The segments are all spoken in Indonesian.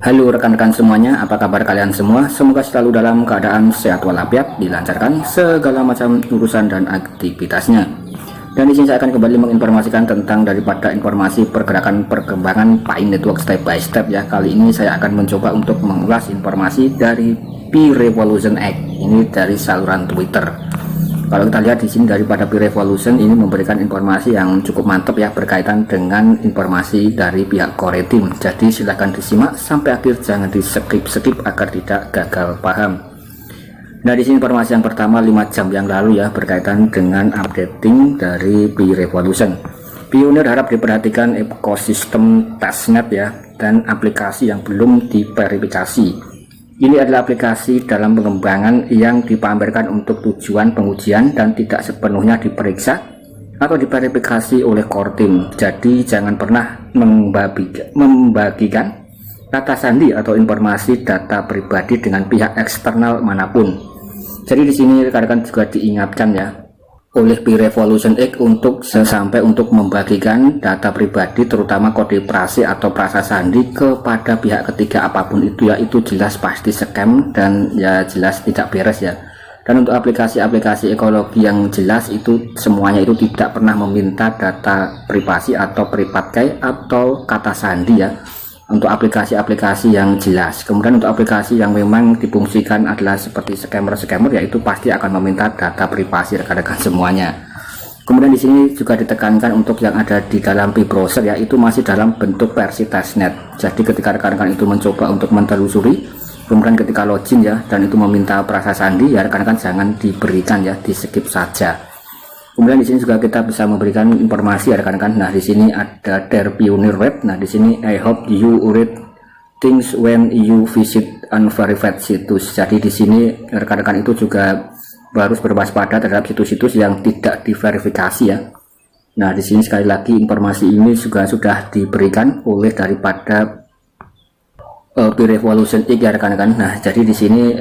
Halo rekan-rekan semuanya, apa kabar kalian semua? Semoga selalu dalam keadaan sehat walafiat, dilancarkan segala macam urusan dan aktivitasnya. Dan di sini saya akan kembali menginformasikan tentang daripada informasi pergerakan perkembangan Pi Network step by step ya. Kali ini saya akan mencoba untuk mengulas informasi dari Pi Revolution X. Ini dari saluran Twitter. Kalau kita lihat di sini daripada Pi Revolution ini memberikan informasi yang cukup mantap ya berkaitan dengan informasi dari pihak Core Team. Jadi silahkan disimak sampai akhir, jangan di skip agar tidak gagal paham. Nah di sini informasi yang pertama 5 jam yang lalu ya berkaitan dengan updating dari Pi Revolution. Pioneer harap diperhatikan ekosistem testnet ya dan aplikasi yang belum diverifikasi. Ini adalah aplikasi dalam pengembangan yang dipamerkan untuk tujuan pengujian dan tidak sepenuhnya diperiksa atau diverifikasi oleh core team. Jadi jangan pernah membagikan data sandi atau informasi data pribadi dengan pihak eksternal manapun. Jadi di sini rekan-rekan juga diingatkan ya oleh Pi Revolution X untuk membagikan data pribadi terutama kode prase atau prasa sandi kepada pihak ketiga apapun itu ya, itu jelas pasti scam dan ya jelas tidak beres ya. Dan untuk aplikasi-aplikasi ekologi yang jelas itu semuanya itu tidak pernah meminta data privasi atau private key atau kata sandi ya, untuk aplikasi-aplikasi yang jelas. Kemudian untuk aplikasi yang memang difungsikan adalah seperti scammer yaitu pasti akan meminta data privasi rekan-rekan semuanya. Kemudian di sini juga ditekankan untuk yang ada di dalam Pi browser ya, itu masih dalam bentuk versi testnet. Jadi ketika rekan-rekan itu mencoba untuk menelusuri, kemudian ketika login ya dan itu meminta prasa sandi ya, rekan-rekan jangan diberikan ya, di skip saja. Kemudian di sini juga kita bisa memberikan informasi ya rekan-rekan. Nah di sini ada their Pioneer web. Nah di sini I hope you read things when you visit unverified situs. Jadi di sini rekan-rekan itu juga harus berwaspada terhadap situs-situs yang tidak diverifikasi ya. Nah di sini sekali lagi informasi ini juga sudah diberikan oleh daripada Pi Revolution X ya rekan-rekan. Nah jadi di sini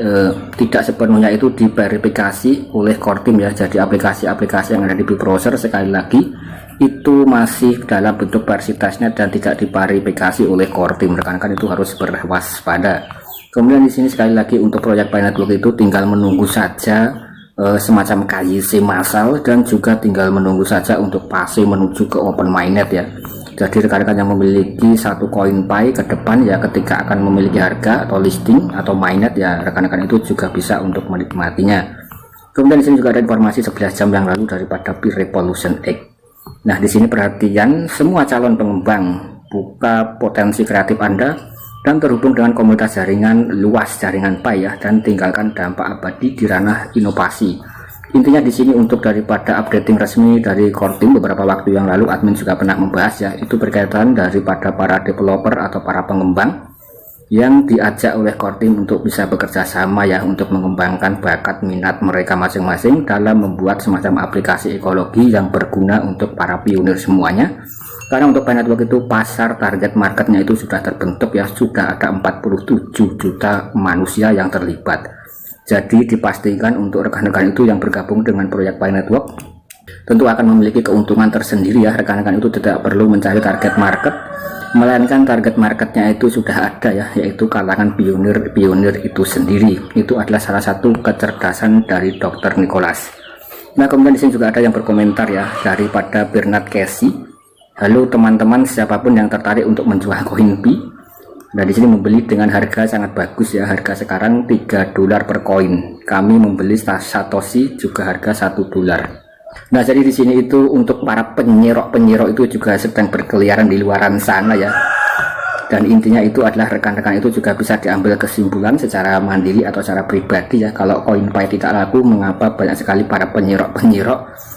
tidak sepenuhnya itu diverifikasi oleh core team ya. Jadi aplikasi-aplikasi yang ada di Pi browser sekali lagi itu masih dalam bentuk versi testnet dan tidak diverifikasi oleh core team. Rekan-rekan itu harus berwaspada. Kemudian di sini sekali lagi untuk proyek Pi Network itu tinggal menunggu saja semacam KYC massal dan juga tinggal menunggu saja untuk fase menuju ke open mainnet ya. Jadi rekan-rekan yang memiliki satu koin Pi ke depan ya, ketika akan memiliki harga atau listing atau mainnet ya, rekan-rekan itu juga bisa untuk menikmatinya. Kemudian di sini juga ada informasi 11 jam yang lalu daripada Pi Revolution X. Nah di sini perhatian semua calon pengembang, buka potensi kreatif Anda dan terhubung dengan komunitas jaringan luas jaringan Pi ya, dan tinggalkan dampak abadi di ranah inovasi. Intinya di sini untuk daripada updating resmi dari core team beberapa waktu yang lalu admin juga pernah membahas ya, itu berkaitan daripada para developer atau para pengembang yang diajak oleh core team untuk bisa bekerja sama ya, untuk mengembangkan bakat minat mereka masing-masing dalam membuat semacam aplikasi ekologi yang berguna untuk para pionir semuanya. Karena untuk Pi Network itu pasar target marketnya itu sudah terbentuk ya, sudah ada 47 juta manusia yang terlibat. Jadi dipastikan untuk rekan-rekan itu yang bergabung dengan proyek Pi Network tentu akan memiliki keuntungan tersendiri ya. Rekan-rekan itu tidak perlu mencari target market, melainkan target marketnya itu sudah ada ya, yaitu kalangan pionir itu sendiri. Itu adalah salah satu kecerdasan dari Dr. Nicholas. Nah kemudian di sini juga ada yang berkomentar ya daripada Bernard Casey. Halo teman-teman, siapapun yang tertarik untuk menjual koin Pi. Nah di sini membeli dengan harga sangat bagus ya, harga sekarang $3 per koin. Kami membeli Satoshi juga harga $1. Nah jadi di sini itu untuk para penyerok itu juga sedang berkeliaran di luaran sana ya. Dan intinya itu adalah rekan-rekan itu juga bisa diambil kesimpulan secara mandiri atau secara pribadi ya. Kalau koin Pi tidak laku, mengapa banyak sekali para penyerok.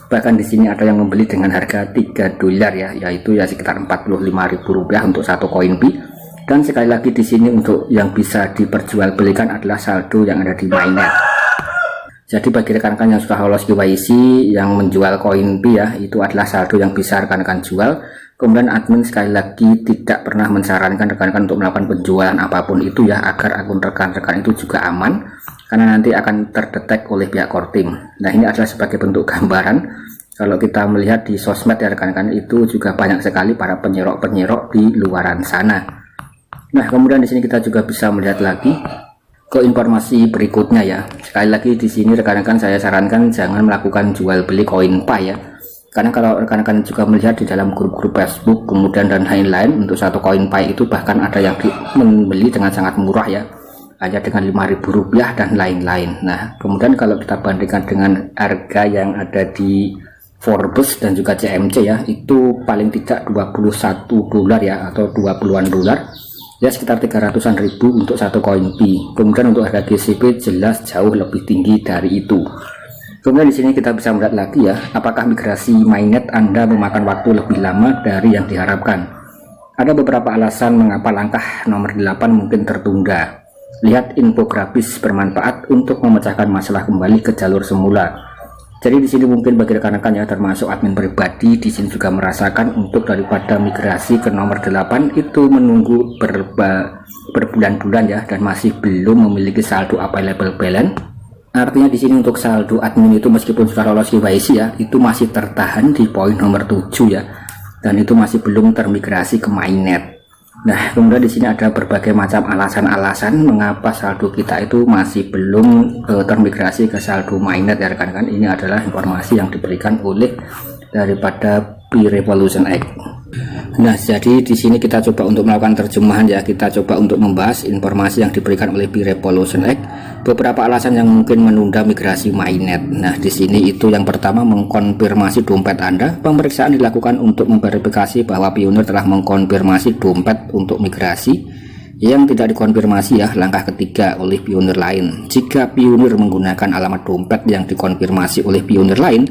Bahkan di sini ada yang membeli dengan harga $3 ya, yaitu ya sekitar Rp45.000 untuk satu koin Pi. Dan sekali lagi di sini untuk yang bisa diperjualbelikan adalah saldo yang ada di mainnet. Jadi bagi rekan-rekan yang sudah lolos KYC yang menjual koin Pi ya, itu adalah saldo yang bisa rekan-rekan jual. Kemudian admin sekali lagi tidak pernah mensarankan rekan-rekan untuk melakukan penjualan apapun itu ya, agar akun rekan-rekan itu juga aman, karena nanti akan terdetek oleh pihak core team. Nah ini adalah sebagai bentuk gambaran. Kalau kita melihat di sosmed ya rekan-rekan, itu juga banyak sekali para penyerok di luaran sana. Nah, kemudian di sini kita juga bisa melihat lagi ke informasi berikutnya ya. Sekali lagi di sini rekan-rekan saya sarankan jangan melakukan jual beli koin Pi ya. Karena kalau rekan-rekan juga melihat di dalam grup-grup Facebook kemudian dan lain-lain, untuk satu koin Pi itu bahkan ada yang membeli dengan sangat murah ya, hanya dengan Rp5.000 dan lain-lain. Nah, kemudian kalau kita bandingkan dengan harga yang ada di Forbes dan juga CMC ya, itu paling tidak $21 ya, atau 20-an dolar ya, sekitar 300-an ribu untuk satu koin Pi. Kemudian untuk harga GCP jelas jauh lebih tinggi dari itu. Kemudian di sini kita bisa melihat lagi ya, apakah migrasi mainnet Anda memakan waktu lebih lama dari yang diharapkan. Ada beberapa alasan mengapa langkah nomor 8 mungkin tertunda. Lihat infografis bermanfaat untuk memecahkan masalah kembali ke jalur semula. Jadi di sini mungkin bagi rekan-rekan ya, termasuk admin pribadi di sini juga merasakan untuk daripada migrasi ke nomor 8 itu menunggu berbulan-bulan ya, dan masih belum memiliki saldo available balance. Artinya di sini untuk saldo admin itu meskipun sudah lolos KYC ya, itu masih tertahan di poin nomor 7 ya, dan itu masih belum termigrasi ke mainnet. Nah, kemudian di sini ada berbagai macam alasan-alasan mengapa saldo kita itu masih belum termigrasi ke saldo mainnet ya rekan-rekan. Ini adalah informasi yang diberikan oleh daripada Pi Revolution X. Nah, jadi di sini kita coba untuk melakukan terjemahan ya, kita coba untuk membahas informasi yang diberikan oleh Pi Revolution X. Beberapa alasan yang mungkin menunda migrasi mainnet. Nah, di sini itu yang pertama, mengkonfirmasi dompet Anda. Pemeriksaan dilakukan untuk memverifikasi bahwa Pioneer telah mengkonfirmasi dompet untuk migrasi. Yang tidak dikonfirmasi ya, langkah ketiga oleh Pioneer lain. Jika Pioneer menggunakan alamat dompet yang dikonfirmasi oleh Pioneer lain,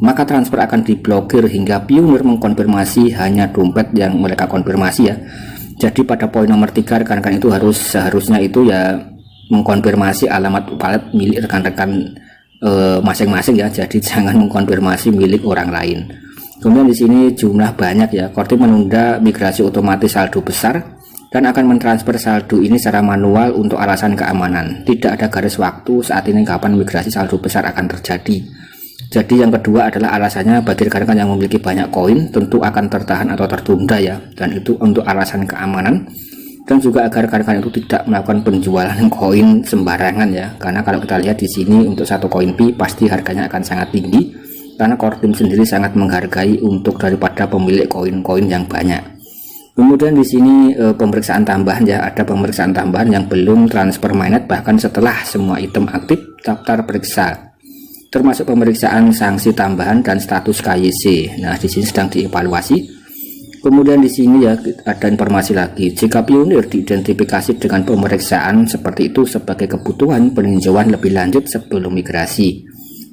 maka transfer akan diblokir hingga Pioneer mengkonfirmasi hanya dompet yang mereka konfirmasi ya. Jadi pada poin nomor 3 rekan-rekan itu seharusnya itu ya mengkonfirmasi alamat wallet milik rekan-rekan masing-masing ya. Jadi jangan mengkonfirmasi milik orang lain. Kemudian di sini jumlah banyak ya. Kortim menunda migrasi otomatis saldo besar dan akan mentransfer saldo ini secara manual untuk alasan keamanan. Tidak ada garis waktu saat ini kapan migrasi saldo besar akan terjadi. Jadi yang kedua adalah alasannya bagi rekan-rekan yang memiliki banyak koin tentu akan tertahan atau tertunda ya, dan itu untuk alasan keamanan dan juga agar rekan-rekan itu tidak melakukan penjualan koin sembarangan ya. Karena kalau kita lihat di sini untuk satu koin Pi pasti harganya akan sangat tinggi karena Kortim sendiri sangat menghargai untuk daripada pemilik koin-koin yang banyak. Kemudian di sini pemeriksaan tambahan ya, ada pemeriksaan tambahan yang belum transfer mainnet bahkan setelah semua item aktif daftar periksa, termasuk pemeriksaan sanksi tambahan dan status KYC. Nah, di sini sedang dievaluasi. Kemudian di sini ya ada informasi lagi, jika Pioneer diidentifikasi dengan pemeriksaan seperti itu sebagai kebutuhan peninjauan lebih lanjut sebelum migrasi.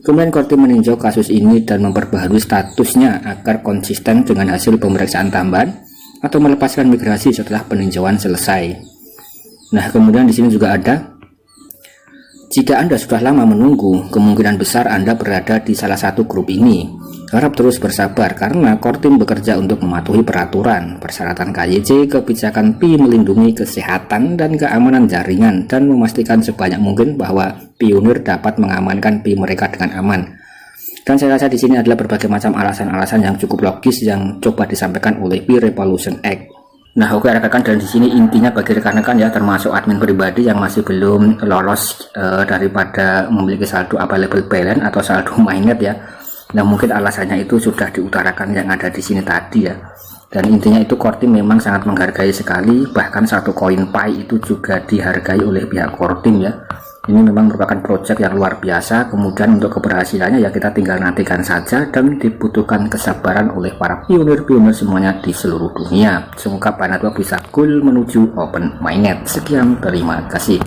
Kemudian Kortim meninjau kasus ini dan memperbaharui statusnya agar konsisten dengan hasil pemeriksaan tambahan atau melepaskan migrasi setelah peninjauan selesai. Nah, kemudian di sini juga ada, jika Anda sudah lama menunggu, kemungkinan besar Anda berada di salah satu grup ini. Harap terus bersabar karena Kortim bekerja untuk mematuhi peraturan, persyaratan KYC, kebijakan Pi melindungi kesehatan dan keamanan jaringan dan memastikan sebanyak mungkin bahwa Pioneer dapat mengamankan Pi mereka dengan aman. Dan saya rasa di sini adalah berbagai macam alasan-alasan yang cukup logis yang coba disampaikan oleh Pi Revolution X. Nah, oke rekan-rekan, dan di sini intinya bagi rekan-rekan ya, termasuk admin pribadi yang masih belum lolos daripada memiliki saldo available balance atau saldo mainnet ya. Nah, mungkin alasannya itu sudah diutarakan yang ada di sini tadi ya. Dan intinya itu Kortim memang sangat menghargai sekali, bahkan satu koin Pi itu juga dihargai oleh pihak Kortim ya. Ini memang merupakan proyek yang luar biasa. Kemudian untuk keberhasilannya ya kita tinggal nantikan saja, dan dibutuhkan kesabaran oleh para pionir-pionir semuanya di seluruh dunia. Semoga Pi Network bisa cool menuju open mainnet. Sekian, terima kasih.